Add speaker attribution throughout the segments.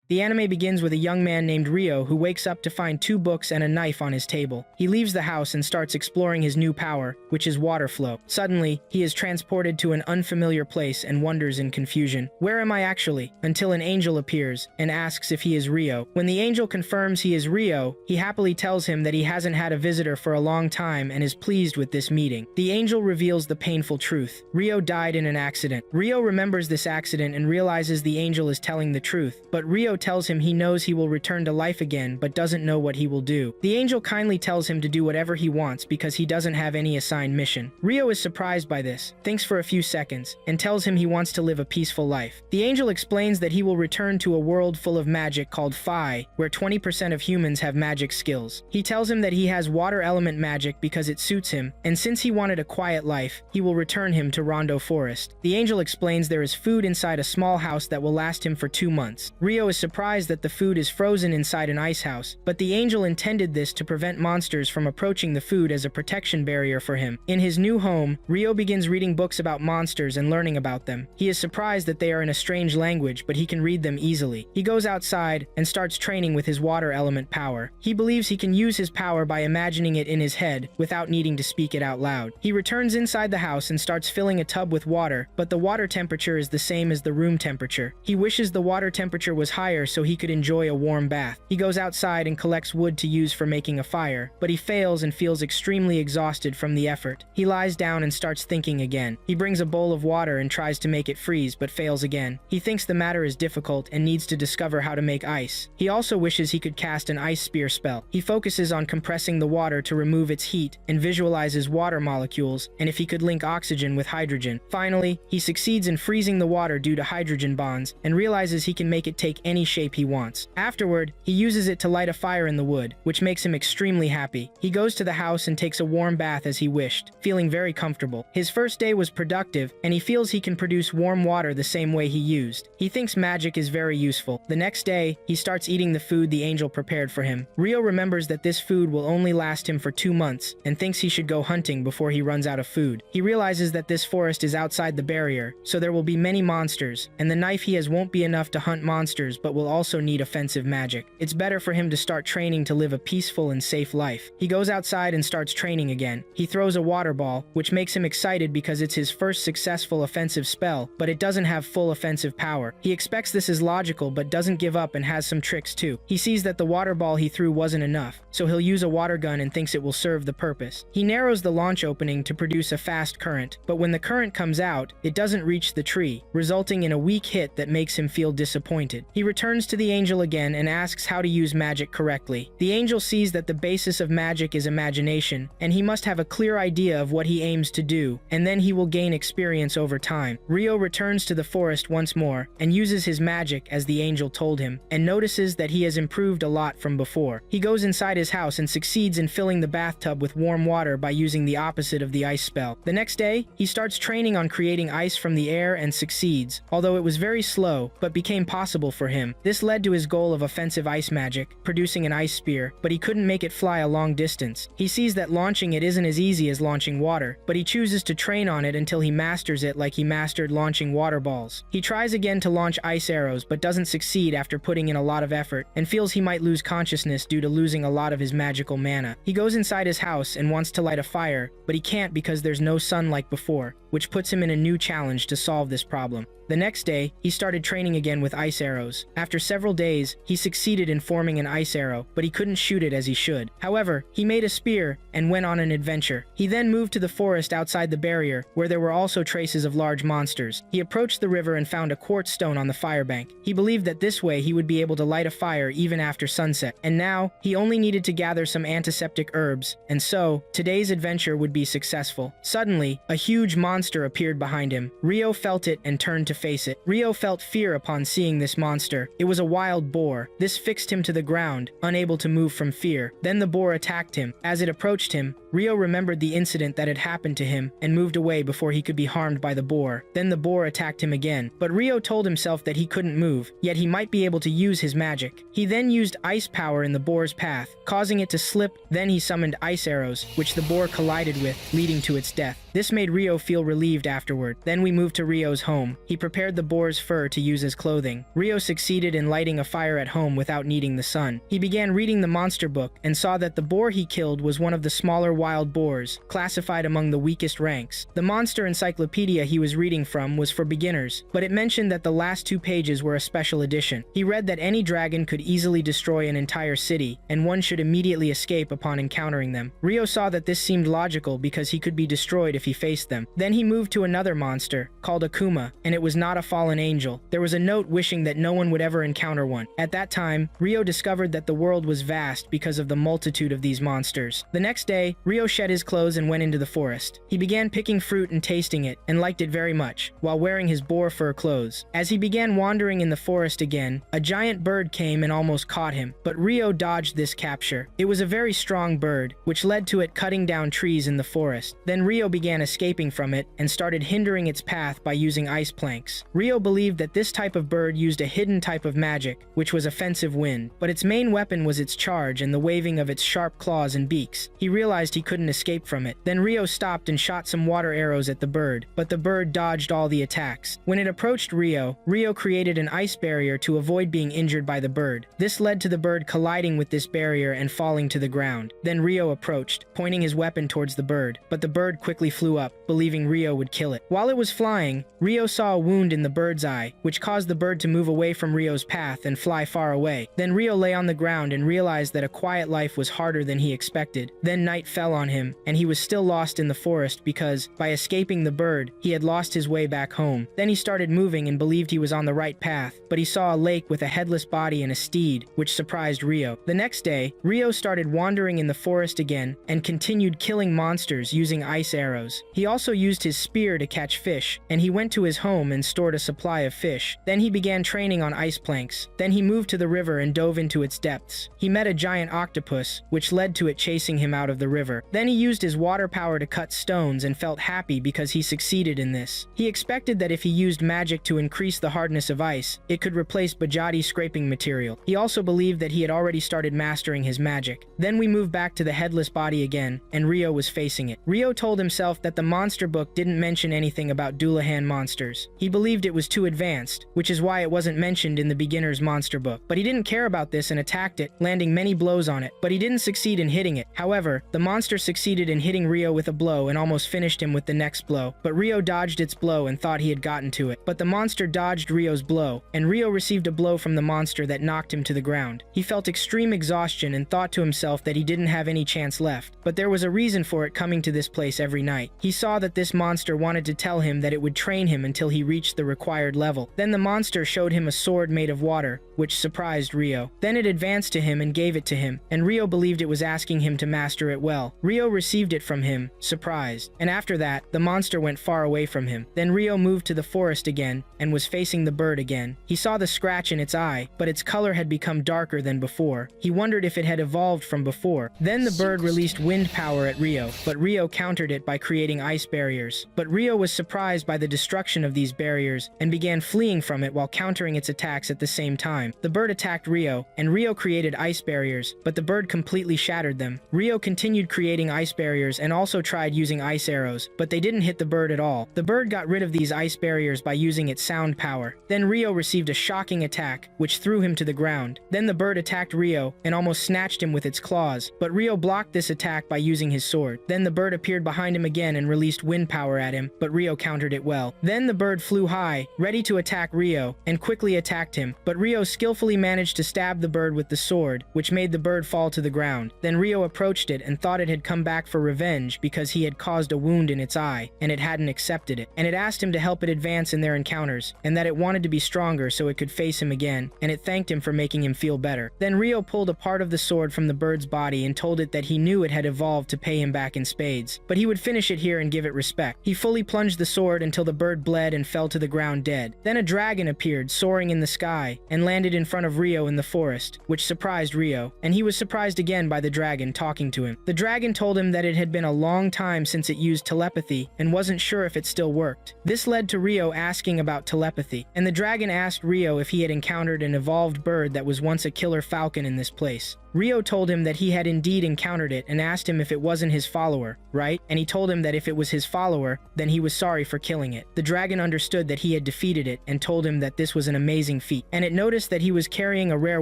Speaker 1: The anime begins with a young man named Ryo who wakes up to find 2 books and a knife on his table. He leaves the house and starts exploring his new power, which is water flow. Suddenly, he is transported to an unfamiliar place and wonders in confusion. Where am I actually? Until an angel appears and asks if he is Ryo. When the angel confirms he is Ryo, he happily tells him that he hasn't had a visitor for a long time and is pleased with this meeting. The angel reveals the painful truth. Ryo died in an accident. Ryo remembers this accident and realizes the angel is telling the truth, but Ryo tells him he knows he will return to life again but doesn't know what he will do. The angel kindly tells him to do whatever he wants because he doesn't have any assigned mission. Ryo is surprised by this, thinks for a few seconds, and tells him he wants to live a peaceful life. The angel explains that he will return to a world full of magic called Phi, where 20% of humans have magic skills. He tells him that he has water element magic because it suits him, and since he wanted a quiet life, he will return him to Rondo Forest. The angel explains there is food inside a small house that will last him for 2 months. Ryo is surprised that the food is frozen inside an ice house, but the angel intended this to prevent monsters from approaching the food as a protection barrier for him. In his new home, Ryo begins reading books about monsters and learning about them. He is surprised that they are in a strange language, but he can read them easily. He goes outside and starts training with his water element power. He believes he can use his power by imagining it in his head without needing to speak it out loud. He returns inside the house and starts filling a tub with water, but the water temperature is the same as the room temperature. He wishes the water temperature was higher so he could enjoy a warm bath. He goes outside and collects wood to use for making a fire, but he fails and feels extremely exhausted from the effort. He lies down and starts thinking again. He brings a bowl of water and tries to make it freeze, but fails again. He thinks the matter is difficult and needs to discover how to make ice. He also wishes he could cast an ice spear spell. He focuses on compressing the water to remove its heat and visualizes water molecules, and if he could link oxygen with hydrogen. Finally, he succeeds in freezing the water due to hydrogen bonds and realizes he can make it take any shape he wants. Afterward, he uses it to light a fire in the wood, which makes him extremely happy. He goes to the house and takes a warm bath as he wished, feeling very comfortable. His first day was productive, and he feels he can produce warm water the same way he used. He thinks magic is very useful. The next day, he starts eating the food the angel prepared for him. Ryo remembers that this food will only last him for 2 months, and thinks he should go hunting before he runs out of food. He realizes that this forest is outside the barrier, so there will be many monsters, and the knife he has won't be enough to hunt monsters but will also need offensive magic. It's better for him to start training to live a peaceful and safe life. He goes outside and starts training again. He throws a water ball, which makes him excited because it's his first successful offensive spell, but it doesn't have full offensive power. He expects this is logical but doesn't give up and has some tricks too. He sees that the water ball he threw wasn't enough, so he'll use a water gun and thinks it will serve the purpose. He narrows the launch opening to produce a fast current, but when the current comes out, it doesn't reach the tree, resulting in a weak hit that makes him feel disappointed. He returns to the angel again and asks how to use magic correctly. The angel sees that the basis of magic is imagination, and he must have a clear idea of what he aims to do, and then he will gain experience over time. Ryo returns to the forest once more, and uses his magic as the angel told him, and notices that he has improved a lot from before. He goes inside his house and succeeds in filling the bathtub with warm water by using the opposite of the ice spell. The next day, he starts training on creating ice from the air and succeeds, although it was very slow, but became possible for him. This led to his goal of offensive ice magic, producing an ice spear, but he couldn't make it fly a long distance. He sees that launching it isn't as easy as launching water, but he chooses to train on it until he masters it like he mastered launching water balls. He tries again to launch ice arrows but doesn't succeed after putting in a lot of effort, and feels he might lose consciousness due to losing a lot of his magical mana. He goes inside his house and wants to light a fire, but he can't because there's no sun like before, which puts him in a new challenge to solve this problem. The next day, he started training again with ice arrows. After several days, he succeeded in forming an ice arrow, but he couldn't shoot it as he should. However, he made a spear and went on an adventure. He then moved to the forest outside the barrier, where there were also traces of large monsters. He approached the river and found a quartz stone on the firebank. He believed that this way he would be able to light a fire even after sunset. And now, he only needed to gather some antiseptic herbs, and so, today's adventure would be successful. Suddenly, a huge monster appeared behind him. Ryo felt it and turned to face it. Ryo felt fear upon seeing this monster. It was a wild boar. This fixed him to the ground, unable to move from fear. Then the boar attacked him. As it approached him, Ryo remembered the incident that had happened to him and moved away before he could be harmed by the boar. Then the boar attacked him again, but Ryo told himself that he couldn't move, yet he might be able to use his magic. He then used ice power in the boar's path, causing it to slip. Then he summoned ice arrows, which the boar collided with, leading to its death. This made Ryo feel relieved afterward. Then we move to Ryo's home. He prepared the boar's fur to use as clothing. Ryo succeeded in lighting a fire at home without needing the sun. He began reading the monster book and saw that the boar he killed was one of the smaller wild boars, classified among the weakest ranks. The monster encyclopedia he was reading from was for beginners, but it mentioned that the last 2 pages were a special edition. He read that any dragon could easily destroy an entire city, and one should immediately escape upon encountering them. Ryo saw that this seemed logical because he could be destroyed if he faced them. Then he moved to another monster, called Akuma, and it was not a fallen angel. There was a note wishing that no one would ever encounter one. At that time, Ryo discovered that the world was vast because of the multitude of these monsters. The next day, Ryo shed his clothes and went into the forest. He began picking fruit and tasting it, and liked it very much, while wearing his boar fur clothes. As he began wandering in the forest again, a giant bird came and almost caught him, but Ryo dodged this capture. It was a very strong bird, which led to it cutting down trees in the forest. Then Ryo began escaping from it and started hindering its path by using ice planks. Ryo believed that this type of bird used a hidden type of magic, which was offensive wind, but its main weapon was its charge and the waving of its sharp claws and beaks. He realized he couldn't escape from it. Then Ryo stopped and shot some water arrows at the bird, but the bird dodged all the attacks. When it approached Ryo, Ryo created an ice barrier to avoid being injured by the bird. This led to the bird colliding with this barrier and falling to the ground. Then Ryo approached, pointing his weapon towards the bird, but the bird quickly flew up, believing Ryo would kill it. While it was flying, Ryo saw a wound in the bird's eye, which caused the bird to move away from Ryo's path and fly far away. Then Ryo lay on the ground and realized that a quiet life was harder than he expected. Then night fell on him, and he was still lost in the forest because, by escaping the bird, he had lost his way back home. Then he started moving and believed he was on the right path, but he saw a lake with a headless body and a steed, which surprised Ryo. The next day, Ryo started wandering in the forest again and continued killing monsters using ice arrows. He also used his spear to catch fish, and he went to his home and stored a supply of fish. Then he began training on ice planks. Then he moved to the river and dove into its depths. He met a giant octopus, which led to it chasing him out of the river. Then he used his water power to cut stones and felt happy because he succeeded in this. He expected that if he used magic to increase the hardness of ice, it could replace Bajati scraping material. He also believed that he had already started mastering his magic. Then we move back to the headless body again, and Ryo was facing it. Ryo told himself that the monster book didn't mention anything about Dullahan monsters. He believed it was too advanced, which is why it wasn't mentioned in the beginner's monster book. But he didn't care about this and attacked it, landing many blows on it, but he didn't succeed in hitting it. However, the monster succeeded in hitting Ryo with a blow and almost finished him with the next blow, but Ryo dodged its blow and thought he had gotten to it. But the monster dodged Ryo's blow, and Ryo received a blow from the monster that knocked him to the ground. He felt extreme exhaustion and thought to himself that he didn't have any chance left, but there was a reason for it coming to this place every night. He saw that this monster wanted to tell him that it would train him until he reached the required level. Then the monster showed him a sword made of water, which surprised Ryo. Then it advanced to him and gave it to him, and Ryo believed it was asking him to master it well. Ryo received it from him, surprised, and after that, the monster went far away from him. Then Ryo moved to the forest again, and was facing the bird again. He saw the scratch in its eye, but its color had become darker than before. He wondered if it had evolved from before. Then the bird released wind power at Ryo, but Ryo countered it by creating ice barriers. But Ryo was surprised by the destruction of these barriers, and began fleeing from it while countering its attacks at the same time. The bird attacked Ryo, and Ryo created ice barriers, but the bird completely shattered them. Ryo continued creating ice barriers and also tried using ice arrows, but they didn't hit the bird at all. The bird got rid of these ice barriers by using its sound power. Then Ryo received a shocking attack, which threw him to the ground. Then the bird attacked Ryo and almost snatched him with its claws, but Ryo blocked this attack by using his sword. Then the bird appeared behind him again and released wind power at him, but Ryo countered it well. Then the bird flew high, ready to attack Ryo, and quickly attacked him, but Ryo skillfully managed to stab the bird with the sword, which made the bird fall to the ground. Then Ryo approached it and thought it had come back for revenge because he had caused a wound in its eye, and it hadn't accepted it. And it asked him to help it advance in their encounters, and that it wanted to be stronger so it could face him again, and it thanked him for making him feel better. Then Ryo pulled a part of the sword from the bird's body and told it that he knew it had evolved to pay him back in spades, but he would finish it here and give it respect. He fully plunged the sword until the bird bled and fell to the ground dead. Then a dragon appeared, soaring in the sky, and landed in front of Ryo in the forest, which surprised Ryo, and he was surprised again by the dragon talking to him. The dragon told him that it had been a long time since it used telepathy and wasn't sure if it still worked. This led to Ryo asking about telepathy, and the dragon asked Ryo if he had encountered an evolved bird that was once a killer falcon in this place. Rio told him that he had indeed encountered it and asked him if it wasn't his follower, right? And he told him that if it was his follower, then he was sorry for killing it. The dragon understood that he had defeated it and told him that this was an amazing feat, and it noticed that he was carrying a rare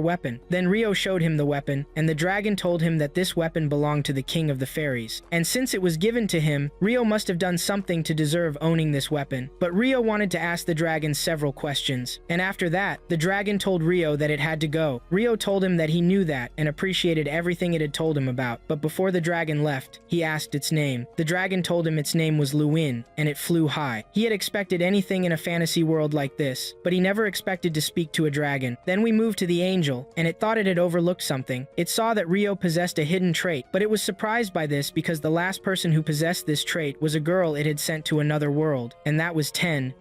Speaker 1: weapon. Then Rio showed him the weapon, and the dragon told him that this weapon belonged to the king of the fairies. And since it was given to him, Rio must have done something to deserve owning this weapon. But Rio wanted to ask the dragon several questions, and after that, the dragon told Rio that it had to go. Rio told him that he knew that and appreciated everything it had told him about, but before the dragon left, he asked its name. The dragon told him its name was Luin, and it flew high. He had expected anything in a fantasy world like this, but he never expected to speak to a dragon. Then we moved to the angel, and it thought it had overlooked something. It saw that Rio possessed a hidden trait, but it was surprised by this because the last person who possessed this trait was a girl it had sent to another world, and that was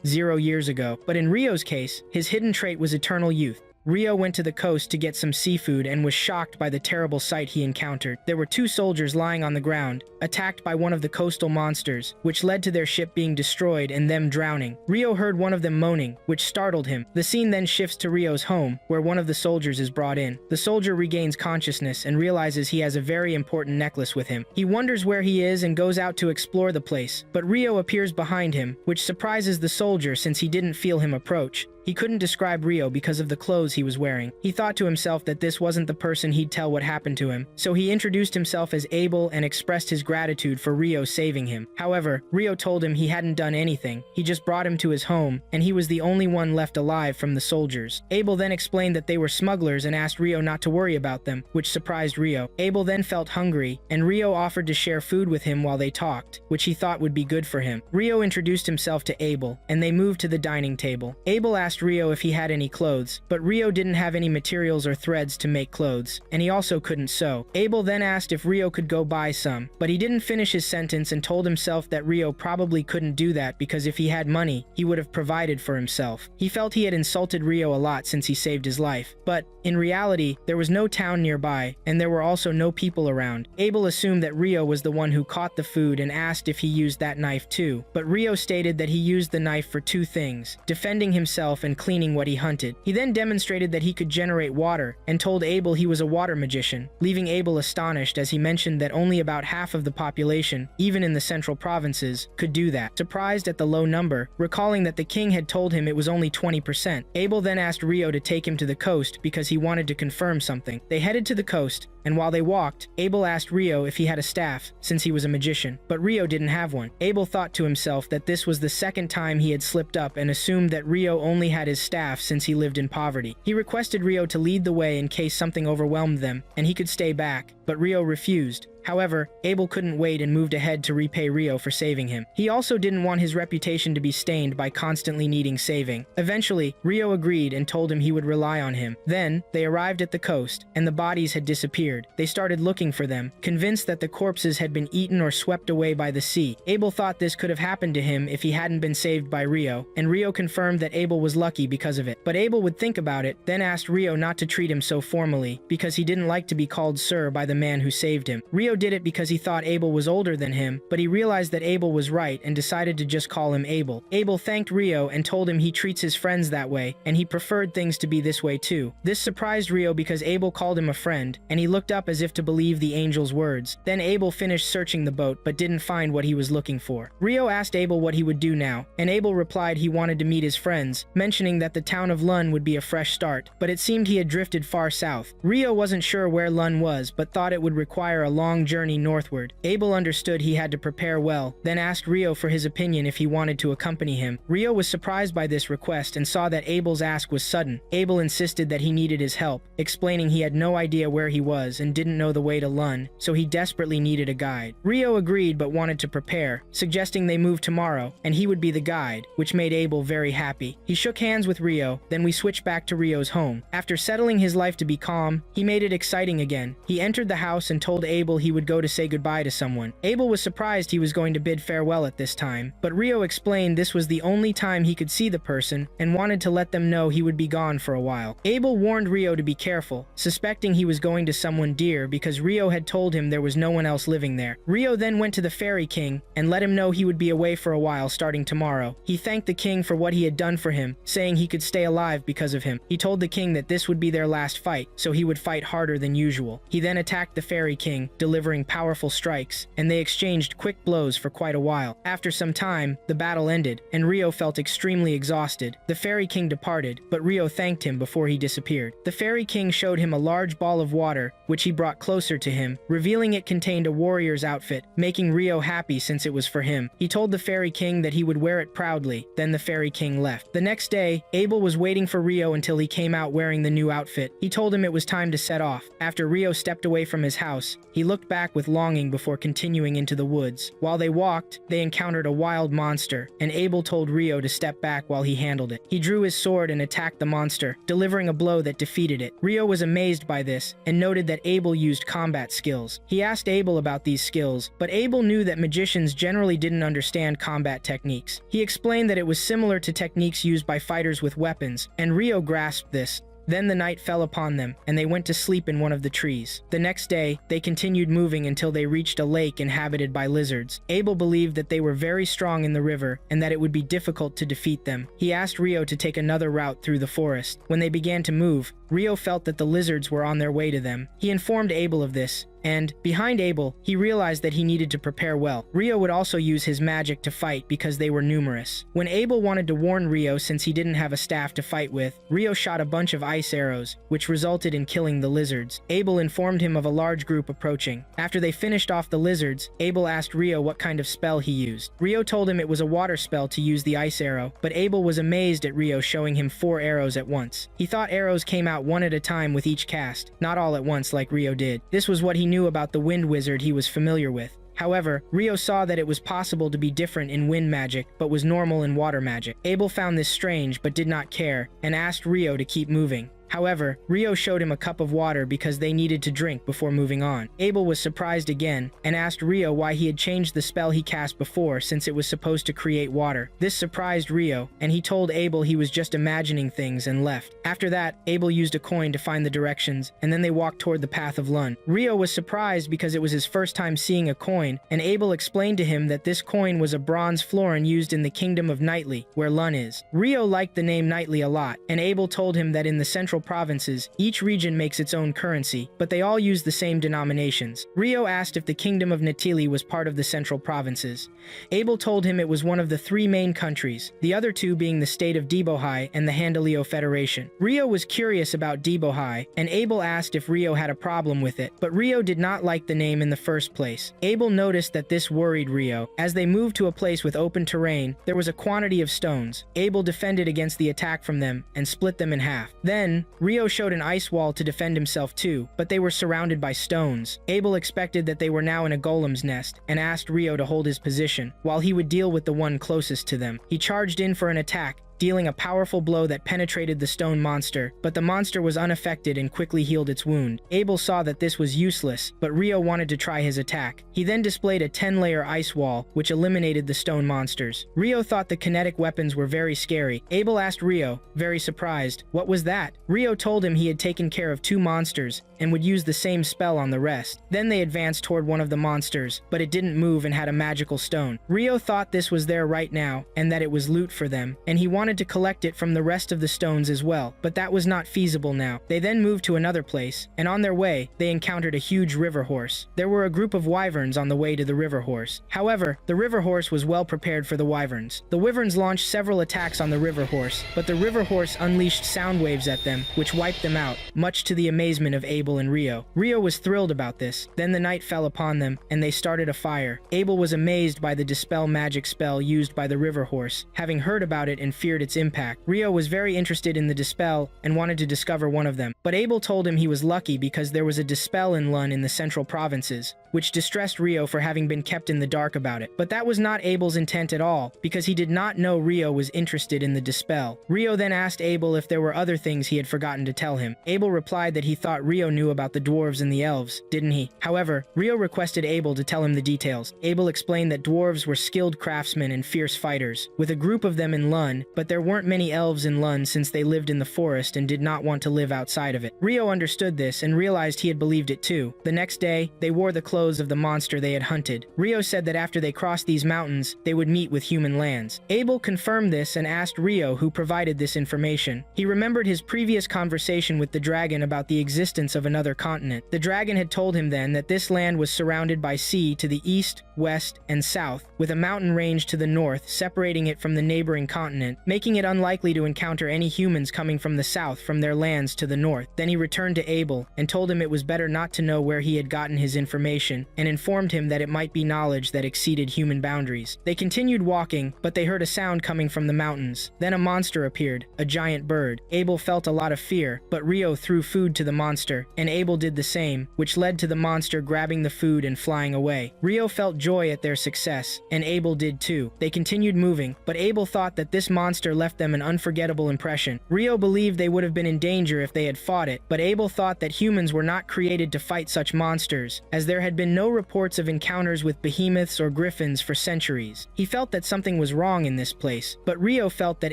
Speaker 1: 0 years ago. But in Rio's case, his hidden trait was eternal youth. Rio went to the coast to get some seafood and was shocked by the terrible sight he encountered. There were 2 soldiers lying on the ground, attacked by one of the coastal monsters, which led to their ship being destroyed and them drowning. Rio heard one of them moaning, which startled him. The scene then shifts to Rio's home, where one of the soldiers is brought in. The soldier regains consciousness and realizes he has a very important necklace with him. He wonders where he is and goes out to explore the place, but Rio appears behind him, which surprises the soldier since he didn't feel him approach. He couldn't describe Rio because of the clothes he was wearing. He thought to himself that this wasn't the person he'd tell what happened to him, so he introduced himself as Abel and expressed his gratitude for Rio saving him. However, Rio told him he hadn't done anything. He just brought him to his home, and he was the only one left alive from the soldiers. Abel then explained that they were smugglers and asked Rio not to worry about them, which surprised Rio. Abel then felt hungry, and Rio offered to share food with him while they talked, which he thought would be good for him. Rio introduced himself to Abel, and they moved to the dining table. Abel asked Rio if he had any clothes, but Rio didn't have any materials or threads to make clothes, and he also couldn't sew. Abel then asked if Rio could go buy some, but he didn't finish his sentence and told himself that Rio probably couldn't do that because if he had money, he would have provided for himself. He felt he had insulted Rio a lot since he saved his life, but in reality, there was no town nearby, and there were also no people around. Abel assumed that Rio was the one who caught the food and asked if he used that knife too, but Rio stated that he used the knife for 2 things: defending himself and cleaning what he hunted. He then demonstrated that he could generate water and told Abel he was a water magician, leaving Abel astonished as he mentioned that only about half of the population, even in the central provinces, could do that. Surprised at the low number, recalling that the king had told him it was only 20%, Abel then asked Rio to take him to the coast because he wanted to confirm something. They headed to the coast, and while they walked, Abel asked Rio if he had a staff, since he was a magician, but Rio didn't have one. Abel thought to himself that this was the second time he had slipped up and assumed that Rio only had his staff since he lived in poverty. He requested Rio to lead the way in case something overwhelmed them, and he could stay back, but Rio refused. However, Abel couldn't wait and moved ahead to repay Rio for saving him. He also didn't want his reputation to be stained by constantly needing saving. Eventually, Rio agreed and told him he would rely on him. Then, they arrived at the coast, and the bodies had disappeared. They started looking for them, convinced that the corpses had been eaten or swept away by the sea. Abel thought this could have happened to him if he hadn't been saved by Rio, and Rio confirmed that Abel was lucky because of it. But Abel would think about it, then asked Rio not to treat him so formally, because he didn't like to be called sir by the man who saved him. Rio did it because he thought Abel was older than him, but he realized that Abel was right and decided to just call him Abel. Abel thanked Rio and told him he treats his friends that way, and he preferred things to be this way too. This surprised Rio because Abel called him a friend, and he looked up as if to believe the angel's words. Then Abel finished searching the boat, but didn't find what he was looking for. Rio asked Abel what he would do now, and Abel replied he wanted to meet his friends, mentioning that the town of Lun would be a fresh start, but it seemed he had drifted far south. Rio wasn't sure where Lun was, but thought it would require a long journey northward. Abel understood he had to prepare well, then asked Rio for his opinion if he wanted to accompany him. Rio was surprised by this request and saw that Abel's ask was sudden. Abel insisted that he needed his help, explaining he had no idea where he was and didn't know the way to Lun, so he desperately needed a guide. Rio agreed but wanted to prepare, suggesting they move tomorrow, and he would be the guide, which made Abel very happy. He shook hands with Rio, then we switched back to Rio's home. After settling his life to be calm, he made it exciting again. He entered the house and told Abel he would go to say goodbye to someone. Abel was surprised he was going to bid farewell at this time, but Rio explained this was the only time he could see the person and wanted to let them know he would be gone for a while. Abel warned Rio to be careful, suspecting he was going to someone dear because Rio had told him there was no one else living there. Rio then went to the Fairy King and let him know he would be away for a while starting tomorrow. He thanked the king for what he had done for him, saying he could stay alive because of him. He told the king that this would be their last fight, so he would fight harder than usual. He then attacked the Fairy King, delivering powerful strikes, and they exchanged quick blows for quite a while. After some time, the battle ended, and Rio felt extremely exhausted. The Fairy King departed, but Rio thanked him before he disappeared. The Fairy King showed him a large ball of water, which he brought closer to him, revealing it contained a warrior's outfit, making Rio happy since it was for him. He told the Fairy King that he would wear it proudly, then the Fairy King left. The next day, Abel was waiting for Rio until he came out wearing the new outfit. He told him it was time to set off. After Rio stepped away from his house, he looked back with longing before continuing into the woods. While they walked, they encountered a wild monster, and Abel told Rio to step back while he handled it. He drew his sword and attacked the monster, delivering a blow that defeated it. Rio was amazed by this, and noted that Abel used combat skills. He asked Abel about these skills, but Abel knew that magicians generally didn't understand combat techniques. He explained that it was similar to techniques used by fighters with weapons, and Rio grasped this. Then the night fell upon them, and they went to sleep in one of the trees. The next day, they continued moving until they reached a lake inhabited by lizards. Abel believed that they were very strong in the river, and that it would be difficult to defeat them. He asked Rio to take another route through the forest. When they began to move, Rio felt that the lizards were on their way to them. He informed Abel of this, and, behind Abel, he realized that he needed to prepare well. Rio would also use his magic to fight because they were numerous. When Abel wanted to warn Rio since he didn't have a staff to fight with, Rio shot a bunch of ice arrows, which resulted in killing the lizards. Abel informed him of a large group approaching. After they finished off the lizards, Abel asked Rio what kind of spell he used. Rio told him it was a water spell to use the ice arrow, but Abel was amazed at Rio showing him 4 arrows at once. He thought arrows came out one at a time with each cast, not all at once like Rio did. This was what he knew about the wind wizard he was familiar with. However, Rio saw that it was possible to be different in wind magic, but was normal in water magic. Abel found this strange but did not care, and asked Rio to keep moving. However, Rio showed him a cup of water because they needed to drink before moving on. Abel was surprised again, and asked Rio why he had changed the spell he cast before since it was supposed to create water. This surprised Rio, and he told Abel he was just imagining things and left. After that, Abel used a coin to find the directions, and then they walked toward the path of Lun. Rio was surprised because it was his first time seeing a coin, and Abel explained to him that this coin was a bronze florin used in the kingdom of Knightly, where Lun is. Rio liked the name Knightly a lot, and Abel told him that in the central provinces, each region makes its own currency, but they all use the same denominations. Rio asked if the kingdom of Natili was part of the central provinces. Abel told him it was one of the 3 main countries, the other 2 being the state of Debohai and the Handaleo Federation. Rio was curious about Debohai, and Abel asked if Rio had a problem with it, but Rio did not like the name in the first place. Abel noticed that this worried Rio. As they moved to a place with open terrain, there was a quantity of stones. Abel defended against the attack from them and split them in half. Then, Rio showed an ice wall to defend himself too, but they were surrounded by stones. Abel expected that they were now in a golem's nest, and asked Rio to hold his position, while he would deal with the one closest to them. He charged in for an attack, dealing a powerful blow that penetrated the stone monster, but the monster was unaffected and quickly healed its wound. Abel saw that this was useless, but Rio wanted to try his attack. He then displayed a 10-layer ice wall, which eliminated the stone monsters. Rio thought the kinetic weapons were very scary. Abel asked Rio, very surprised, what was that? Rio told him he had taken care of 2 monsters, and would use the same spell on the rest. Then they advanced toward one of the monsters, but it didn't move and had a magical stone. Rio thought this was there right now, and that it was loot for them, and he wanted to collect it from the rest of the stones as well, but that was not feasible now. They then moved to another place, and on their way, they encountered a huge river horse. There were a group of wyverns on the way to the river horse. However, the river horse was well prepared for the wyverns. The wyverns launched several attacks on the river horse, but the river horse unleashed sound waves at them, which wiped them out, much to the amazement of Abel and Rio. Rio was thrilled about this. Then the night fell upon them, and they started a fire. Abel was amazed by the dispel magic spell used by the river horse, having heard about it and feared its impact. Rio was very interested in the dispel and wanted to discover one of them, but Abel told him he was lucky because there was a dispel in Lun in the central provinces, which distressed Rio for having been kept in the dark about it. But that was not Abel's intent at all, because he did not know Rio was interested in the dispel. Rio then asked Abel if there were other things he had forgotten to tell him. Abel replied that he thought Rio knew about the dwarves and the elves, didn't he? However, Rio requested Abel to tell him the details. Abel explained that dwarves were skilled craftsmen and fierce fighters, with a group of them in Lund, but there weren't many elves in Lund since they lived in the forest and did not want to live outside of it. Rio understood this and realized he had believed it too. The next day, they wore the clothes of the monster they had hunted. Rio said that after they crossed these mountains, they would meet with human lands. Abel confirmed this and asked Rio who provided this information. He remembered his previous conversation with the dragon about the existence of another continent. The dragon had told him then that this land was surrounded by sea to the east, west, and south, with a mountain range to the north separating it from the neighboring continent, making it unlikely to encounter any humans coming from the south from their lands to the north. Then he returned to Abel and told him it was better not to know where he had gotten his information, and informed him that it might be knowledge that exceeded human boundaries. They continued walking, but they heard a sound coming from the mountains. Then a monster appeared, a giant bird. Abel felt a lot of fear, but Rio threw food to the monster, and Abel did the same, which led to the monster grabbing the food and flying away. Rio felt joy at their success, and Abel did too. They continued moving, but Abel thought that this monster left them an unforgettable impression. Rio believed they would have been in danger if they had fought it, but Abel thought that humans were not created to fight such monsters, as there had been no reports of encounters with behemoths or griffins for centuries. He felt that something was wrong in this place, but Rio felt that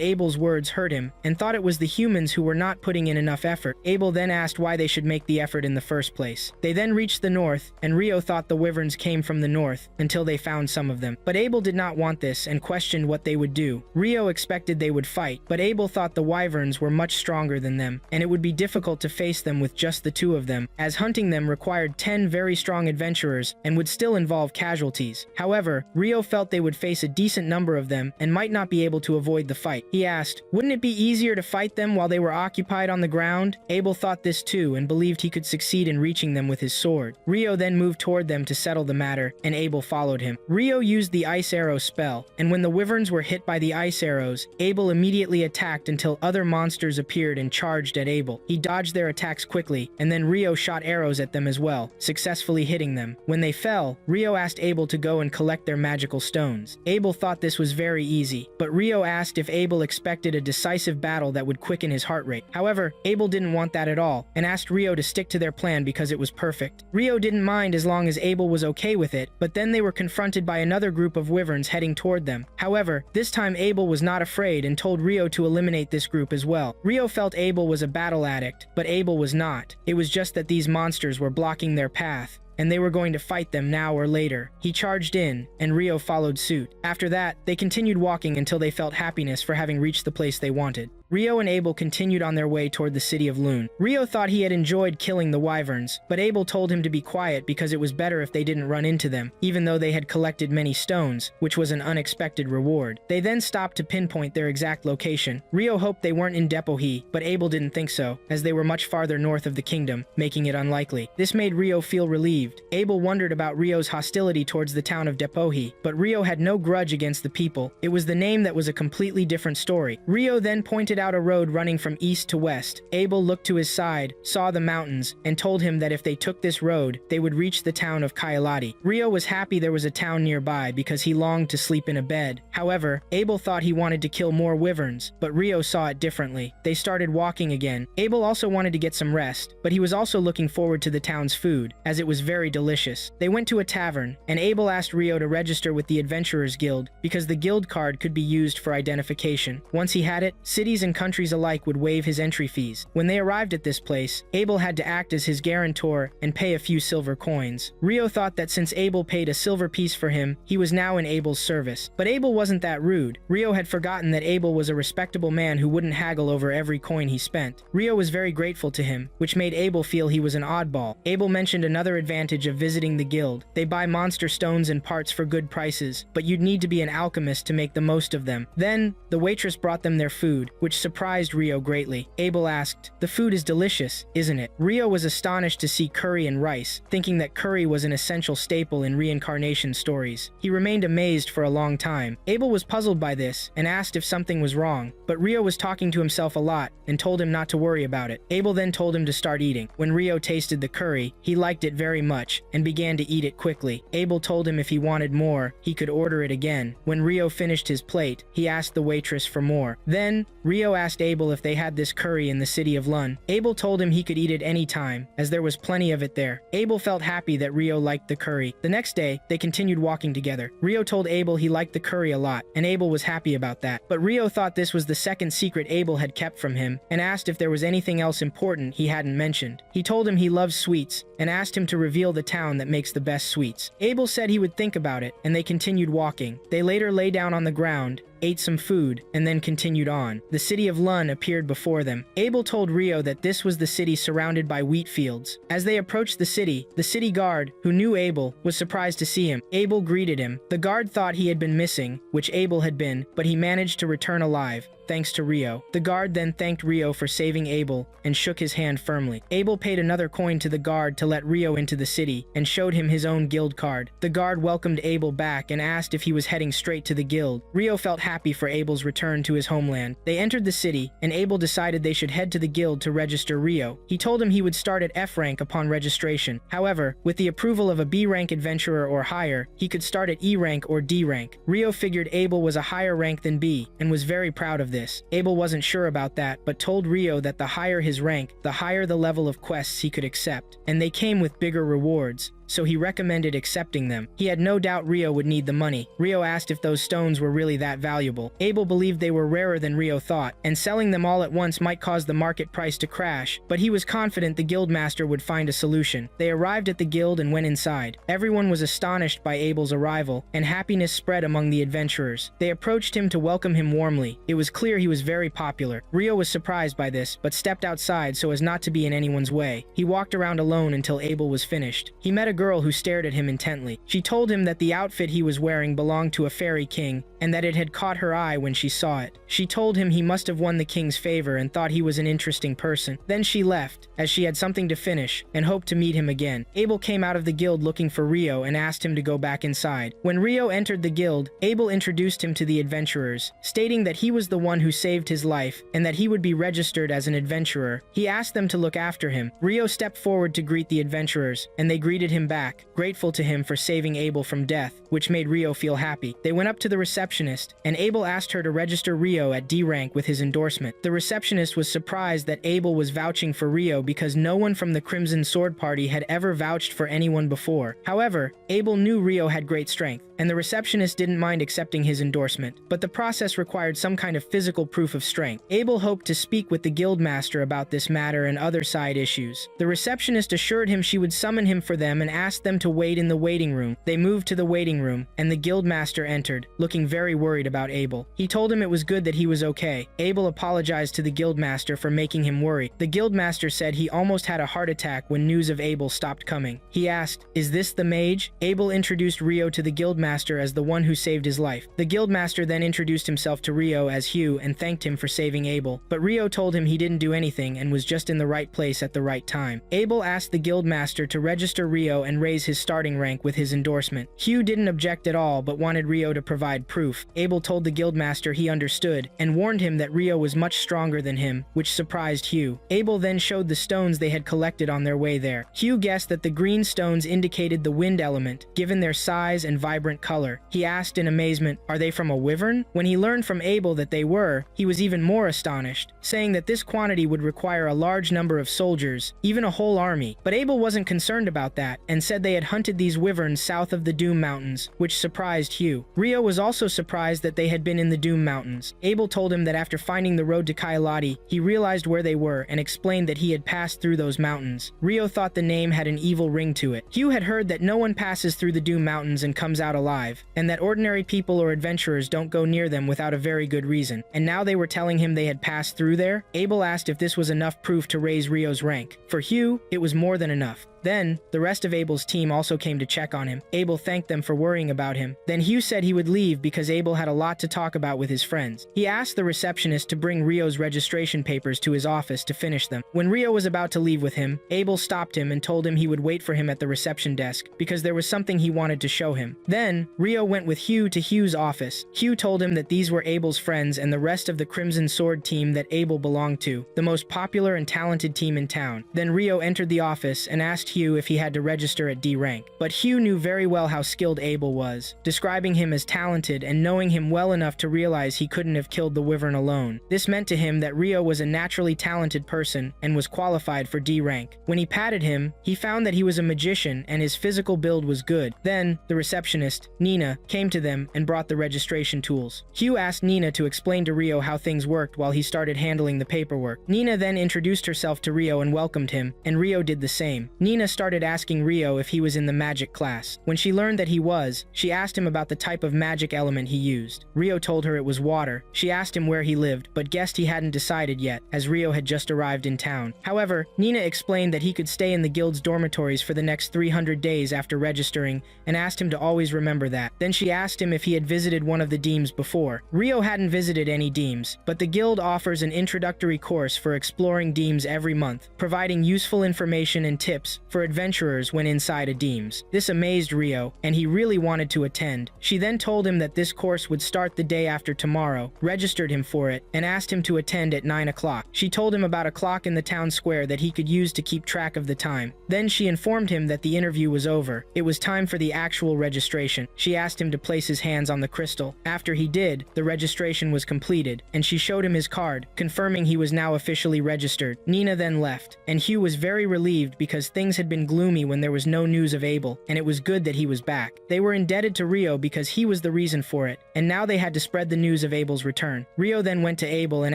Speaker 1: Abel's words hurt him, and thought it was the humans who were not putting in enough effort. Abel then asked why they should make the effort in the first place. They then reached the north, and Rio thought the wyverns came from the north, until they found some of them. But Abel did not want this, and questioned what they would do. Rio expected they would fight, but Abel thought the wyverns were much stronger than them, and it would be difficult to face them with just the two of them, as hunting them required 10 very strong adventurers, and would still involve casualties. However, Rio felt they would face a decent number of them, and might not be able to avoid the fight. He asked, wouldn't it be easier to fight them while they were occupied on the ground? Abel thought this too, and believed he could succeed in reaching them with his sword. Rio then moved toward them to settle the matter, and Abel followed him. Rio used the ice arrow spell, and when the wyverns were hit by the ice arrows, Abel immediately attacked until other monsters appeared and charged at Abel. He dodged their attacks quickly, and then Rio shot arrows at them as well, successfully hitting them. When they fell, Rio asked Abel to go and collect their magical stones. Abel thought this was very easy, but Rio asked if Abel expected a decisive battle that would quicken his heart rate. However, Abel didn't want that at all, and asked Rio to stick to their plan because it was perfect. Rio didn't mind as long as Abel was okay with it, but then they were confronted by another group of wyverns heading toward them. However, this time Abel was not afraid and told Rio to eliminate this group as well. Rio felt Abel was a battle addict, but Abel was not. It was just that these monsters were blocking their path, and they were going to fight them now or later. He charged in, and Rio followed suit. After that, they continued walking until they felt happiness for having reached the place they wanted. Rio and Abel continued on their way toward the city of Lund. Rio thought he had enjoyed killing the wyverns, but Abel told him to be quiet because it was better if they didn't run into them, even though they had collected many stones, which was an unexpected reward. They then stopped to pinpoint their exact location. Rio hoped they weren't in Depohi, but Abel didn't think so, as they were much farther north of the kingdom, making it unlikely. This made Rio feel relieved. Abel wondered about Rio's hostility towards the town of Depohi, but Rio had no grudge against the people. It was the name that was a completely different story. Rio then pointed out a road running from east to west. Abel looked to his side, saw the mountains, and told him that if they took this road, they would reach the town of Kailati. Rio was happy there was a town nearby because he longed to sleep in a bed. However, Abel thought he wanted to kill more wyverns, but Rio saw it differently. They started walking again. Abel also wanted to get some rest, but he was also looking forward to the town's food, as it was very delicious. They went to a tavern, and Abel asked Rio to register with the Adventurers Guild, because the guild card could be used for identification. Once he had it, cities and countries alike would waive his entry fees. When they arrived at this place, Abel had to act as his guarantor and pay a few silver coins. Rio thought that since Abel paid a silver piece for him, he was now in Abel's service. But Abel wasn't that rude. Rio had forgotten that Abel was a respectable man who wouldn't haggle over every coin he spent. Rio was very grateful to him, which made Abel feel he was an oddball. Abel mentioned another advantage of visiting the guild. They buy monster stones and parts for good prices, but you'd need to be an alchemist to make the most of them. Then, the waitress brought them their food, which surprised Rio greatly. Abel asked, "The food is delicious, isn't it?" Rio was astonished to see curry and rice, thinking that curry was an essential staple in reincarnation stories. He remained amazed for a long time. Abel was puzzled by this, and asked if something was wrong, but Rio was talking to himself a lot, and told him not to worry about it. Abel then told him to start eating. When Rio tasted the curry, he liked it very much, and began to eat it quickly. Abel told him if he wanted more, he could order it again. When Rio finished his plate, he asked the waitress for more. Then, Rio asked Abel if they had this curry in the city of Lun. Abel told him he could eat it any time, as there was plenty of it there. Abel felt happy that Rio liked the curry. The next day, they continued walking together. Rio told Abel he liked the curry a lot, and Abel was happy about that. But Rio thought this was the second secret Abel had kept from him, and asked if there was anything else important he hadn't mentioned. He told him he loves sweets, and asked him to reveal the town that makes the best sweets. Abel said he would think about it, and they continued walking. They later lay down on the ground, ate some food, and then continued on. The city of Lun appeared before them. Abel told Rio that this was the city surrounded by wheat fields. As they approached the city guard, who knew Abel, was surprised to see him. Abel greeted him. The guard thought he had been missing, which Abel had been, but he managed to return alive, thanks to Rio. The guard then thanked Rio for saving Abel and shook his hand firmly. Abel paid another coin to the guard to let Rio into the city and showed him his own guild card. The guard welcomed Abel back and asked if he was heading straight to the guild. Rio felt happy for Abel's return to his homeland. They entered the city, and Abel decided they should head to the guild to register Rio. He told him he would start at F rank upon registration. However, with the approval of a B rank adventurer or higher, he could start at E rank or D rank. Rio figured Abel was a higher rank than B, and was very proud of this. Abel wasn't sure about that, but told Rio that the higher his rank, the higher the level of quests he could accept, and they came with bigger rewards, so he recommended accepting them. He had no doubt Rio would need the money. Rio asked if those stones were really that valuable. Abel believed they were rarer than Rio thought, and selling them all at once might cause the market price to crash, but he was confident the guildmaster would find a solution. They arrived at the guild and went inside. Everyone was astonished by Abel's arrival, and happiness spread among the adventurers. They approached him to welcome him warmly. It was clear he was very popular. Rio was surprised by this, but stepped outside so as not to be in anyone's way. He walked around alone until Abel was finished. He met a girl who stared at him intently. She told him that the outfit he was wearing belonged to a fairy king, and that it had caught her eye when she saw it. She told him he must have won the king's favor and thought he was an interesting person. Then she left, as she had something to finish, and hoped to meet him again. Abel came out of the guild looking for Rio and asked him to go back inside. When Rio entered the guild, Abel introduced him to the adventurers, stating that he was the one who saved his life, and that he would be registered as an adventurer. He asked them to look after him. Rio stepped forward to greet the adventurers, and they greeted him back, grateful to him for saving Abel from death, which made Rio feel happy. They went up to the receptionist, and Abel asked her to register Rio at D rank with his endorsement. The receptionist was surprised that Abel was vouching for Rio because no one from the Crimson Sword Party had ever vouched for anyone before. However, Abel knew Rio had great strength, and the receptionist didn't mind accepting his endorsement, but the process required some kind of physical proof of strength. Abel hoped to speak with the guildmaster about this matter and other side issues. The receptionist assured him she would summon him for them and asked them to wait in the waiting room. They moved to the waiting room, and the guildmaster entered, looking very worried about Abel. He told him it was good that he was okay. Abel apologized to the guildmaster for making him worry. The guildmaster said he almost had a heart attack when news of Abel stopped coming. He asked, "Is this the mage?" Abel introduced Rio to the guildmaster as the one who saved his life. The guildmaster then introduced himself to Rio as Hugh and thanked him for saving Abel, but Rio told him he didn't do anything and was just in the right place at the right time. Abel asked the guildmaster to register Rio and raise his starting rank with his endorsement. Hugh didn't object at all but wanted Rio to provide proof. Abel told the guildmaster he understood and warned him that Rio was much stronger than him, which surprised Hugh. Abel then showed the stones they had collected on their way there. Hugh guessed that the green stones indicated the wind element, given their size and vibrant color. He asked in amazement, "Are they from a wyvern?" When he learned from Abel that they were, he was even more astonished, saying that this quantity would require a large number of soldiers, even a whole army. But Abel wasn't concerned about that, and said they had hunted these wyverns south of the Doom Mountains, which surprised Hugh. Rio was also surprised that they had been in the Doom Mountains. Abel told him that after finding the road to Kailati, he realized where they were and explained that he had passed through those mountains. Rio thought the name had an evil ring to it. Hugh had heard that no one passes through the Doom Mountains and comes out alive, and that ordinary people or adventurers don't go near them without a very good reason. And now they were telling him they had passed through there? Abel asked if this was enough proof to raise Rio's rank. For Hugh, it was more than enough. Then, the rest of Abel's team also came to check on him. Abel thanked them for worrying about him. Then Hugh said he would leave because Abel had a lot to talk about with his friends. He asked the receptionist to bring Rio's registration papers to his office to finish them. When Rio was about to leave with him, Abel stopped him and told him he would wait for him at the reception desk because there was something he wanted to show him. Then, Rio went with Hugh to Hugh's office. Hugh told him that these were Abel's friends and the rest of the Crimson Sword team that Abel belonged to, the most popular and talented team in town. Then Rio entered the office and asked Hugh if he had to register at D rank. But Hugh knew very well how skilled Abel was, describing him as talented and knowing him well enough to realize he couldn't have killed the wyvern alone. This meant to him that Rio was a naturally talented person and was qualified for D rank. When he patted him, he found that he was a magician and his physical build was good. Then, the receptionist, Nina, came to them and brought the registration tools. Hugh asked Nina to explain to Rio how things worked while he started handling the paperwork. Nina then introduced herself to Rio and welcomed him, and Rio did the same. Nina started asking Rio if he was in the magic class. When she learned that he was, she asked him about the type of magic element he used. Rio told her it was water. She asked him where he lived, but guessed he hadn't decided yet, as Rio had just arrived in town. However, Nina explained that he could stay in the guild's dormitories for the next 300 days after registering, and asked him to always remember that. Then she asked him if he had visited one of the demes before. Rio hadn't visited any demes, but the guild offers an introductory course for exploring demes every month, providing useful information and tips for adventurers when inside a demes. This amazed Rio, and he really wanted to attend. She then told him that this course would start the day after tomorrow, registered him for it, and asked him to attend at 9 o'clock. She told him about a clock in the town square that he could use to keep track of the time. Then she informed him that the interview was over. It was time for the actual registration. She asked him to place his hands on the crystal. After he did, the registration was completed, and she showed him his card, confirming he was now officially registered. Nina then left, and Hugh was very relieved because things had been gloomy when there was no news of Abel, and it was good that he was back. They were indebted to Rio because he was the reason for it, and now they had to spread the news of Abel's return. Rio then went to Abel and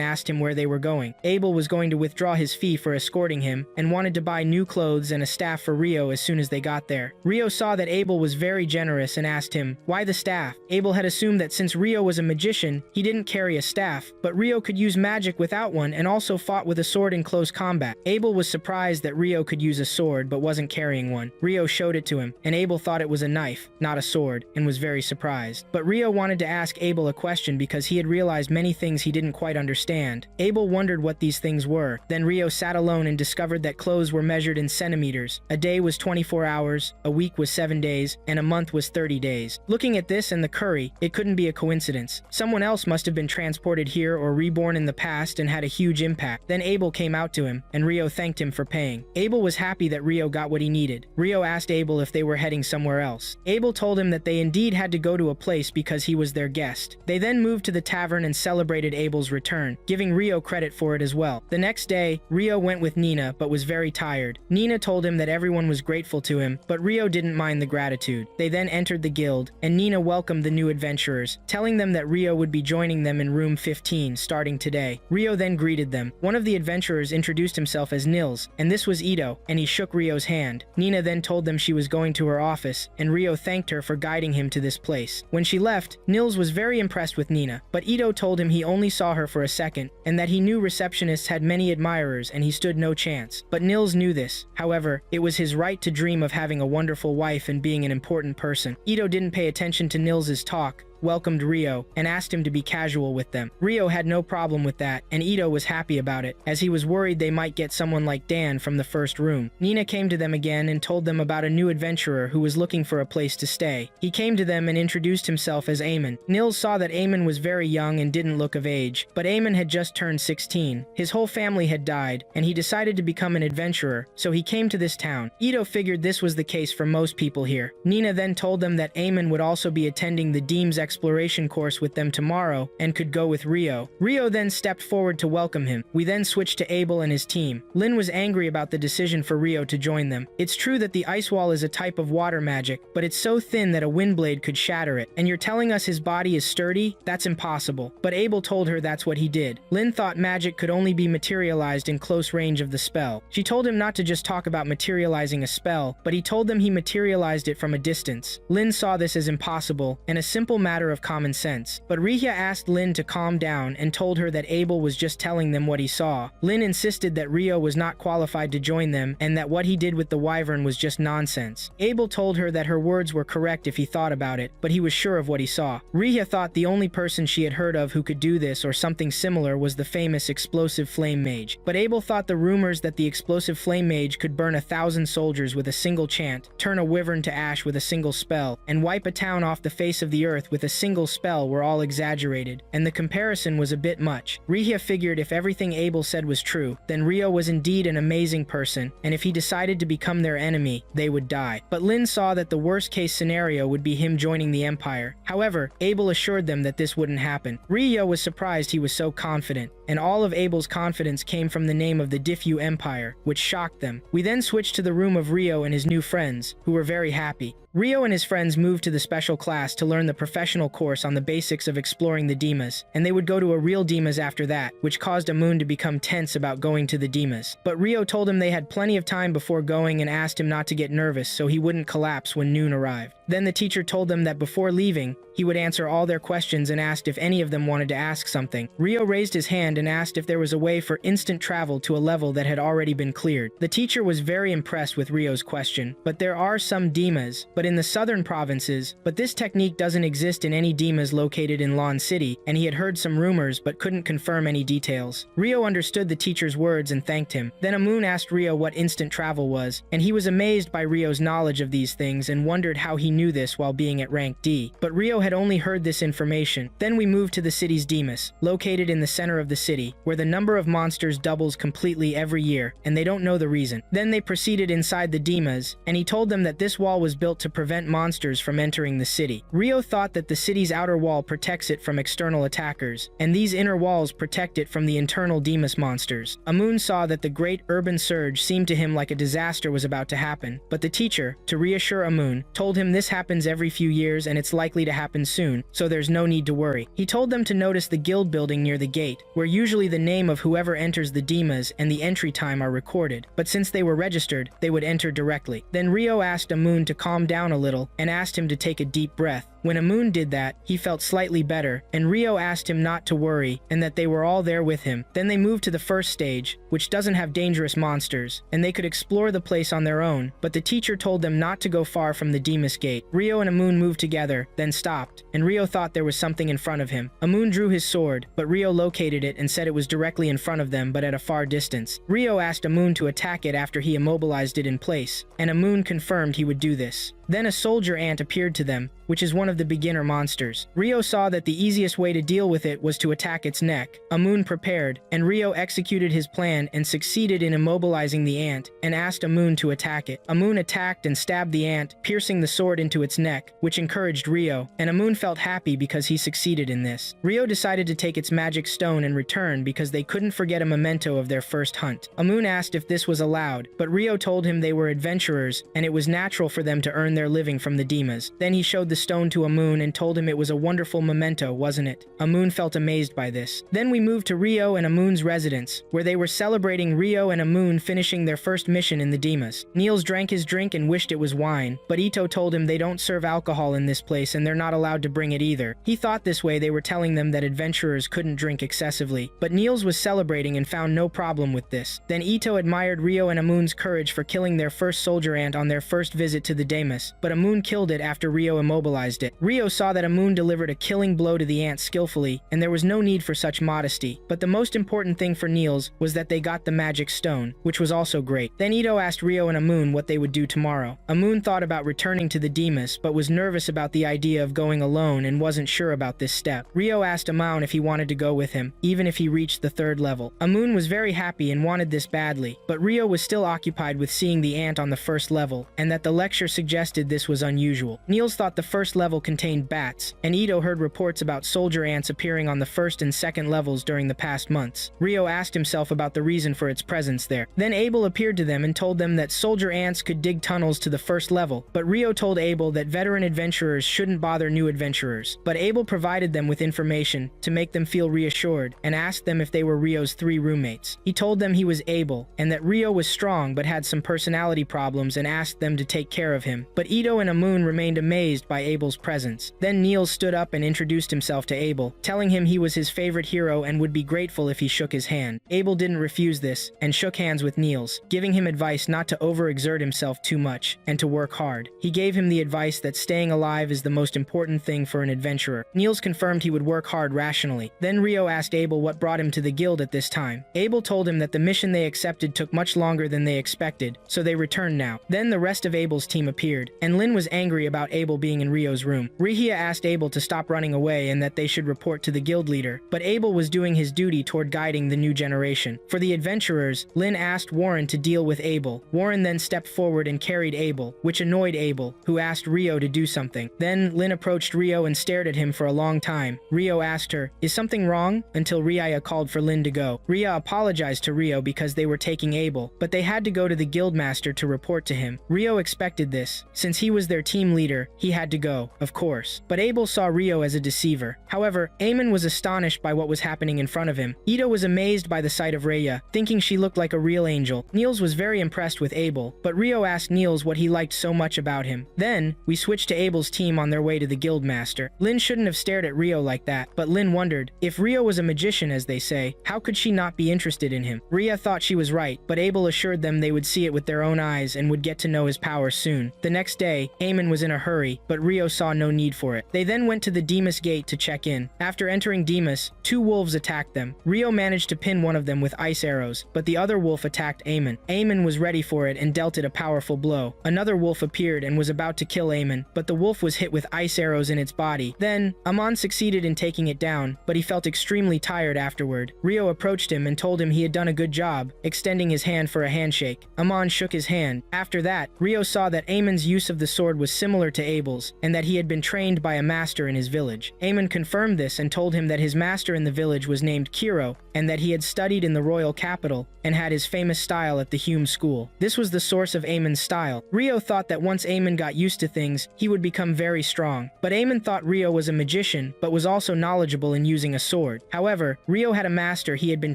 Speaker 1: asked him where they were going. Abel was going to withdraw his fee for escorting him, and wanted to buy new clothes and a staff for Rio as soon as they got there. Rio saw that Abel was very generous and asked him, why the staff? Abel had assumed that since Rio was a magician, he didn't carry a staff, but Rio could use magic without one and also fought with a sword in close combat. Abel was surprised that Rio could use a sword but wasn't carrying one. Rio showed it to him, and Abel thought it was a knife, not a sword, and was very surprised. But Rio wanted to ask Abel a question because he had realized many things he didn't quite understand. Abel wondered what these things were. Then Rio sat alone and discovered that clothes were measured in centimeters. A day was 24 hours, a week was 7 days, and a month was 30 days. Looking at this and the curry, it couldn't be a coincidence. Someone else must have been transported here or reborn in the past and had a huge impact. Then Abel came out to him, and Rio thanked him for paying. Abel was happy that Rio got what he needed. Rio asked Abel if they were heading somewhere else. Abel told him that they indeed had to go to a place because he was their guest. They then moved to the tavern and celebrated Abel's return, giving Rio credit for it as well. The next day, Rio went with Nina but was very tired. Nina told him that everyone was grateful to him, but Rio didn't mind the gratitude. They then entered the guild, and Nina welcomed the new adventurers, telling them that Rio would be joining them in room 15 starting today. Rio then greeted them. One of the adventurers introduced himself as Nils, and this was Ito, and he shook Rio's hand. Nina then told them she was going to her office, and Rio thanked her for guiding him to this place. When she left, Nils was very impressed with Nina, but Ito told him he only saw her for a second, and that he knew receptionists had many admirers and he stood no chance. But Nils knew this. However, it was his right to dream of having a wonderful wife and being an important person. Ito didn't pay attention to Nils's talk, welcomed Rio, and asked him to be casual with them. Rio had no problem with that, and Ito was happy about it, as he was worried they might get someone like Dan from the first room. Nina came to them again and told them about a new adventurer who was looking for a place to stay. He came to them and introduced himself as Eamon. Nils saw that Eamon was very young and didn't look of age, but Eamon had just turned 16. His whole family had died, and he decided to become an adventurer, so he came to this town. Ito figured this was the case for most people here. Nina then told them that Eamon would also be attending the Deems exploration course with them tomorrow and could go with Rio. Rio then stepped forward to welcome him. We then switched to Abel and his team. Lin was angry about the decision for Rio to join them. It's true that the ice wall is a type of water magic, but it's so thin that a wind blade could shatter it. And you're telling us his body is sturdy? That's impossible. But Abel told her that's what he did. Lin thought magic could only be materialized in close range of the spell. She told him not to just talk about materializing a spell, but he told them he materialized it from a distance. Lin saw this as impossible and a simple matter of common sense. But Rihya asked Lin to calm down and told her that Abel was just telling them what he saw. Lin insisted that Rio was not qualified to join them and that what he did with the wyvern was just nonsense. Abel told her that her words were correct if he thought about it, but he was sure of what he saw. Rihya thought the only person she had heard of who could do this or something similar was the famous explosive flame mage. But Abel thought the rumors that the explosive flame mage could burn 1,000 soldiers with a single chant, turn a wyvern to ash with a single spell, and wipe a town off the face of the earth with a single spell were all exaggerated, and the comparison was a bit much. Rihya figured if everything Abel said was true, then Rio was indeed an amazing person, and if he decided to become their enemy, they would die. But Lin saw that the worst-case scenario would be him joining the Empire. However, Abel assured them that this wouldn't happen. Rihya was surprised he was so confident, and all of Abel's confidence came from the name of the Diffu Empire, which shocked them. We then switched to the room of Rio and his new friends, who were very happy. Rio and his friends moved to the special class to learn the professional course on the basics of exploring the Dimas, and they would go to a real Dimas after that, which caused Amun to become tense about going to the Dimas. But Rio told him they had plenty of time before going and asked him not to get nervous so he wouldn't collapse when noon arrived. Then the teacher told them that before leaving, he would answer all their questions and asked if any of them wanted to ask something. Rio raised his hand and asked if there was a way for instant travel to a level that had already been cleared. The teacher was very impressed with Rio's question, but there are some Dimas, but in the southern provinces, but this technique doesn't exist in any Dimas located in Lon City, and he had heard some rumors but couldn't confirm any details. Rio understood the teacher's words and thanked him. Then Amun asked Rio what instant travel was, and he was amazed by Rio's knowledge of these things and wondered how he knew this while being at rank D. But Rio had only heard this information. Then we moved to the city's Dimas, located in the center of the city, where the number of monsters doubles completely every year, and they don't know the reason. Then they proceeded inside the Dimas, and he told them that this wall was built to prevent monsters from entering the city. Rio thought that the city's outer wall protects it from external attackers, and these inner walls protect it from the internal Dimas monsters. Amun saw that the great urban surge seemed to him like a disaster was about to happen, but the teacher, to reassure Amun, told him this happens every few years and it's likely to happen soon, so there's no need to worry. He told them to notice the guild building near the gate, where usually the name of whoever enters the Dimas and the entry time are recorded, but since they were registered, they would enter directly. Then Rio asked Amun to calm down a little and asked him to take a deep breath. When Amun did that, he felt slightly better, and Rio asked him not to worry and that they were all there with him. Then they moved to the first stage, which doesn't have dangerous monsters, and they could explore the place on their own, but the teacher told them not to go far from the Dimas gate. Rio and Amun moved together, then stopped, and Rio thought there was something in front of him. Amun drew his sword, but Rio located it and said it was directly in front of them but at a far distance. Rio asked Amun to attack it after he immobilized it in place, and Amun confirmed he would do this. Then a soldier ant appeared to them, which is one of the beginner monsters. Rio saw that the easiest way to deal with it was to attack its neck. Amun prepared, and Rio executed his plan and succeeded in immobilizing the ant, and asked Amun to attack it. Amun attacked and stabbed the ant, piercing the sword into its neck, which encouraged Rio, and Amun felt happy because he succeeded in this. Rio decided to take its magic stone and return because they couldn't forget a memento of their first hunt. Amun asked if this was allowed, but Rio told him they were adventurers, and it was natural for them to earn their living from the Dimas. Then he showed the stone to Amun and told him it was a wonderful memento, wasn't it? Amun felt amazed by this. Then we moved to Rio and Amun's residence, where they were celebrating Rio and Amun finishing their first mission in the Dimas. Niels drank his drink and wished it was wine, but Ito told him they don't serve alcohol in this place and they're not allowed to bring it either. He thought this way they were telling them that adventurers couldn't drink excessively, but Niels was celebrating and found no problem with this. Then Ito admired Rio and Amun's courage for killing their first soldier ant on their first visit to the Dimas, but Amun killed it after Rio immobilized it. Rio saw that Amun delivered a killing blow to the ant skillfully, and there was no need for such modesty. But the most important thing for Niels was that they got the magic stone, which was also great. Then Ito asked Rio and Amun what they would do tomorrow. Amun thought about returning to the Dimas, but was nervous about the idea of going alone and wasn't sure about this step. Rio asked Amun if he wanted to go with him, even if he reached the third level. Amun was very happy and wanted this badly, but Rio was still occupied with seeing the ant on the first level, and that the lecture suggested this was unusual. Niels thought the first level contained bats, and Ito heard reports about soldier ants appearing on the first and second levels during the past months. Rio asked himself about the reason for its presence there. Then Abel appeared to them and told them that soldier ants could dig tunnels to the first level, but Rio told Abel that veteran adventurers shouldn't bother new adventurers. But Abel provided them with information to make them feel reassured and asked them if they were Rio's 3 roommates. He told them he was Abel, and that Rio was strong but had some personality problems and asked them to take care of him. But Ito and Amun remained amazed by Abel's presence. Then Niels stood up and introduced himself to Abel, telling him he was his favorite hero and would be grateful if he shook his hand. Abel didn't refuse this and shook hands with Niels, giving him advice not to overexert himself too much and to work hard. He gave him the advice that staying alive is the most important thing for an adventurer. Niels confirmed he would work hard rationally. Then Rio asked Abel what brought him to the guild at this time. Abel told him that the mission they accepted took much longer than they expected, so they returned now. Then the rest of Abel's team appeared, and Lin was angry about Abel being in Rio's room. room. Rihia asked Abel to stop running away and that they should report to the guild leader, but Abel was doing his duty toward guiding the new generation. For the adventurers, Lin asked Warren to deal with Abel. Warren then stepped forward and carried Abel, which annoyed Abel, who asked Rio to do something. Then Lin approached Rio and stared at him for a long time. Rio asked her, "Is something wrong?" until Rihia called for Lin to go. Rhea apologized to Rio because they were taking Abel, but they had to go to the guildmaster to report to him. Rio expected this. Since he was their team leader, he had to go, of course. But Abel saw Rio as a deceiver. However, Eamon was astonished by what was happening in front of him. Ito was amazed by the sight of Rhea, thinking she looked like a real angel. Niels was very impressed with Abel, but Rio asked Niels what he liked so much about him. Then, we switched to Abel's team on their way to the guildmaster. Lin shouldn't have stared at Rio like that, but Lin wondered, if Rio was a magician as they say, how could she not be interested in him? Rhea thought she was right, but Abel assured them they would see it with their own eyes and would get to know his power soon. The next day, Eamon was in a hurry, but Rio saw no need for it. They then went to the Demas gate to check in. After entering Demas, two wolves attacked them. Rio managed to pin one of them with ice arrows, but the other wolf attacked Eamon. Eamon was ready for it and dealt it a powerful blow. Another wolf appeared and was about to kill Eamon, but the wolf was hit with ice arrows in its body. Then, Amon succeeded in taking it down, but he felt extremely tired afterward. Rio approached him and told him he had done a good job, extending his hand for a handshake. Amon shook his hand. After that, Rio saw that Eamon's use of the sword was similar to Abel's, and that he had been trained by a master in his village. Eamon confirmed this and told him that his master in the village was named Kiro, and that he had studied in the royal capital and had his famous style at the Hume school. This was the source of Eamon's style. Rio thought that once Eamon got used to things, he would become very strong. But Eamon thought Rio was a magician, but was also knowledgeable in using a sword. However, Rio had a master he had been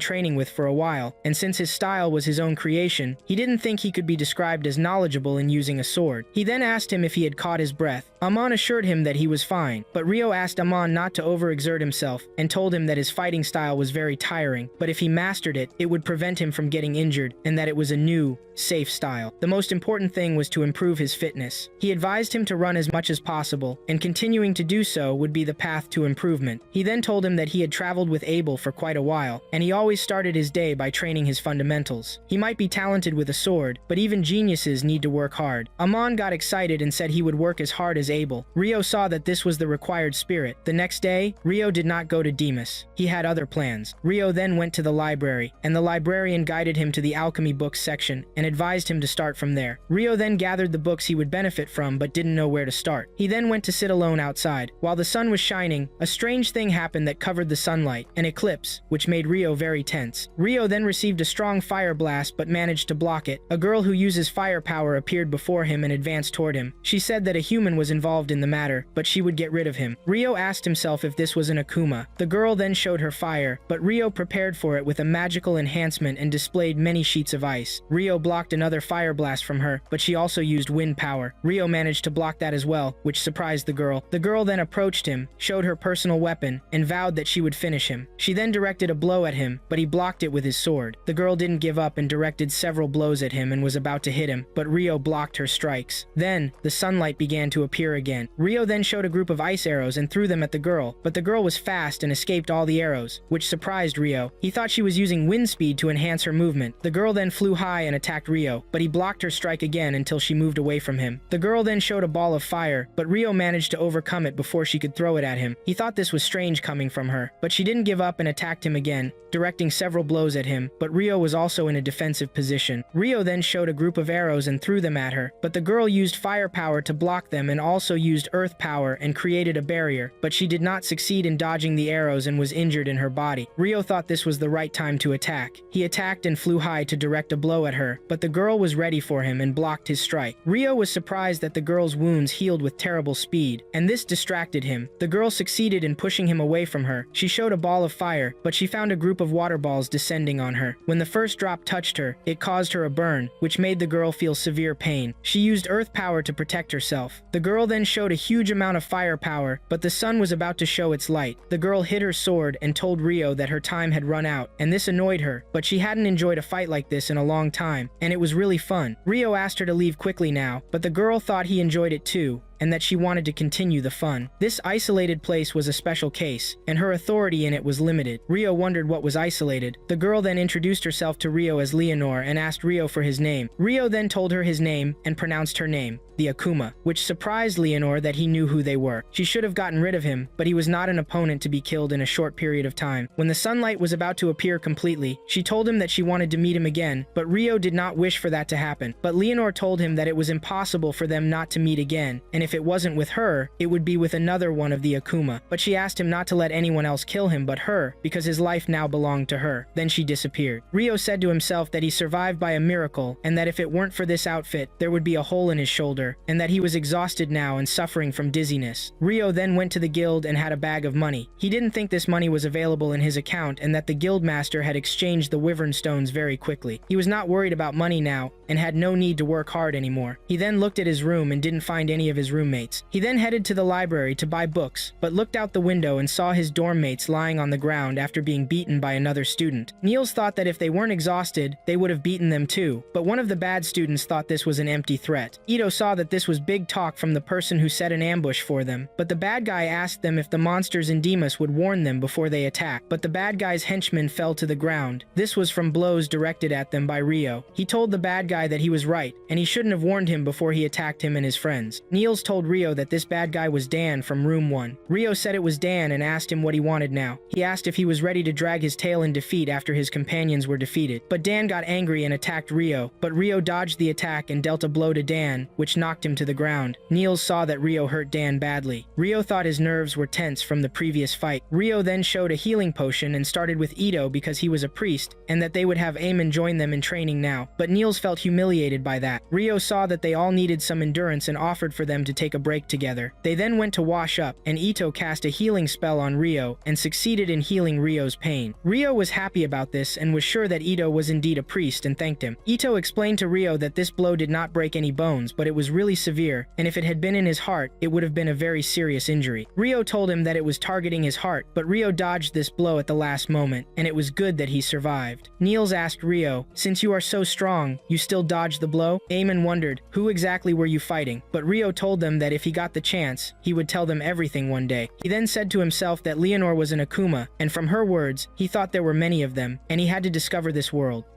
Speaker 1: training with for a while, and since his style was his own creation, he didn't think he could be described as knowledgeable in using a sword. He then asked him if he had caught his breath. Amon assured him that he was fine, but Rio asked Amon not to overexert himself and told him that his fighting style was very tiring, but if he mastered it, it would prevent him from getting injured, and that it was a new, safe style. The most important thing was to improve his fitness. He advised him to run as much as possible, and continuing to do so would be the path to improvement. He then told him that he had traveled with Abel for quite a while, and he always started his day by training his fundamentals. He might be talented with a sword, but even geniuses need to work hard. Amon got excited and said he would work as hard as Abel. Rio saw that this was the required spirit. The next day, Rio did not go to Demas. He had other plans. Rio then went to the library, and the librarian guided him to the alchemy books section and advised him to start from there. Rio then gathered the books he would benefit from but didn't know where to start. He then went to sit alone outside. While the sun was shining, a strange thing happened that covered the sunlight, an eclipse, which made Rio very tense. Rio then received a strong fire blast but managed to block it. A girl who uses fire power appeared before him and advanced toward him. She said that a human was involved in the matter, but she would get rid of him. Rio asked himself if this was an Akuma. The girl then showed her fire, but Rio prepared for it with a magical enhancement and displayed many sheets of ice. Rio blocked another fire blast from her, but she also used wind power. Rio managed to block that as well, which surprised the girl. The girl then approached him, showed her personal weapon, and vowed that she would finish him. She then directed a blow at him, but he blocked it with his sword. The girl didn't give up and directed several blows at him and was about to hit him, but Rio blocked her strikes. Then, the sunlight began to appear again. Rio then showed a group of ice arrows and threw them at the girl, but the girl was fast and escaped all the arrows, which surprised Rio. He thought she was using wind speed to enhance her movement. The girl then flew high and attacked Rio, but he blocked her strike again until she moved away from him. The girl then showed a ball of fire, but Rio managed to overcome it before she could throw it at him. He thought this was strange coming from her, but she didn't give up and attacked him again, directing several blows at him, but Rio was also in a defensive position. Rio then showed a group of arrows and threw them at her, but the girl used fire power to block them and also used earth power and created a barrier, but she did not succeed in dodging the arrows and was injured in her body. Rio thought this was the right time to attack. He attacked and flew high to direct a blow at her, but the girl was ready for him and blocked his strike. Rio was surprised that the girl's wounds healed with terrible speed, and this distracted him. The girl succeeded in pushing him away from her. She showed a ball of fire, but she found a group of water balls descending on her. When the first drop touched her, it caused her a burn, which made the girl feel severe pain. She used earth power to protect herself. The girl then showed a huge amount of fire power, but the sun was about to show its light. The girl hid her sword and told Rio that her time had run out, and this annoyed her, but she hadn't enjoyed a fight like this in a long time, and it was really fun. Rio asked her to leave quickly now, but the girl thought he enjoyed it too, and that she wanted to continue the fun. This isolated place was a special case, and her authority in it was limited. Rio wondered what was isolated. The girl then introduced herself to Rio as Leonor and asked Rio for his name. Rio then told her his name and pronounced her name, the Akuma, which surprised Leonor that he knew who they were. She should have gotten rid of him, but he was not an opponent to be killed in a short period of time. When the sunlight was about to appear completely, she told him that she wanted to meet him again, but Rio did not wish for that to happen. But Leonor told him that it was impossible for them not to meet again, and if it wasn't with her, it would be with another one of the Akuma. But she asked him not to let anyone else kill him but her, because his life now belonged to her. Then she disappeared. Rio said to himself that he survived by a miracle, and that if it weren't for this outfit, there would be a hole in his shoulder, and that he was exhausted now and suffering from dizziness. Rio then went to the guild and had a bag of money. He didn't think this money was available in his account and that the guild master had exchanged the wyvern stones very quickly. He was not worried about money now and had no need to work hard anymore. He then looked at his room and didn't find any of his roommates. He then headed to the library to buy books, but looked out the window and saw his dorm mates lying on the ground after being beaten by another student. Niels thought that if they weren't exhausted, they would have beaten them too, but one of the bad students thought this was an empty threat. Ito saw that this was big talk from the person who set an ambush for them, but the bad guy asked them if the monsters in Demas would warn them before they attacked, but the bad guy's henchmen fell to the ground. This was from blows directed at them by Rio. He told the bad guy that he was right, and he shouldn't have warned him before he attacked him and his friends. Niels told Rio that this bad guy was Dan from room 1. Rio said it was Dan and asked him what he wanted now. He asked if he was ready to drag his tail in defeat after his companions were defeated, but Dan got angry and attacked Rio, but Rio dodged the attack and dealt a blow to Dan, which knocked him to the ground. Niels saw that Rio hurt Dan badly. Rio thought his nerves were tense from the previous fight. Rio then showed a healing potion and started with Ito because he was a priest, and that they would have Eamon join them in training now, but Niels felt humiliated by that. Rio saw that they all needed some endurance and offered for them to take a break together. They then went to wash up, and Ito cast a healing spell on Rio and succeeded in healing Rio's pain. Rio was happy about this and was sure that Ito was indeed a priest and thanked him. Ito explained to Rio that this blow did not break any bones, but it was really severe, and if it had been in his heart, it would have been a very serious injury. Rio told him that it was targeting his heart, but Rio dodged this blow at the last moment, and it was good that he survived. Niels asked Rio, "Since you are so strong, you still dodged the blow?" Eamon wondered, "Who exactly were you fighting?" But Rio told them that if he got the chance, he would tell them everything one day. He then said to himself that Leonor was an Akuma, and from her words, he thought there were many of them, and he had to discover this world.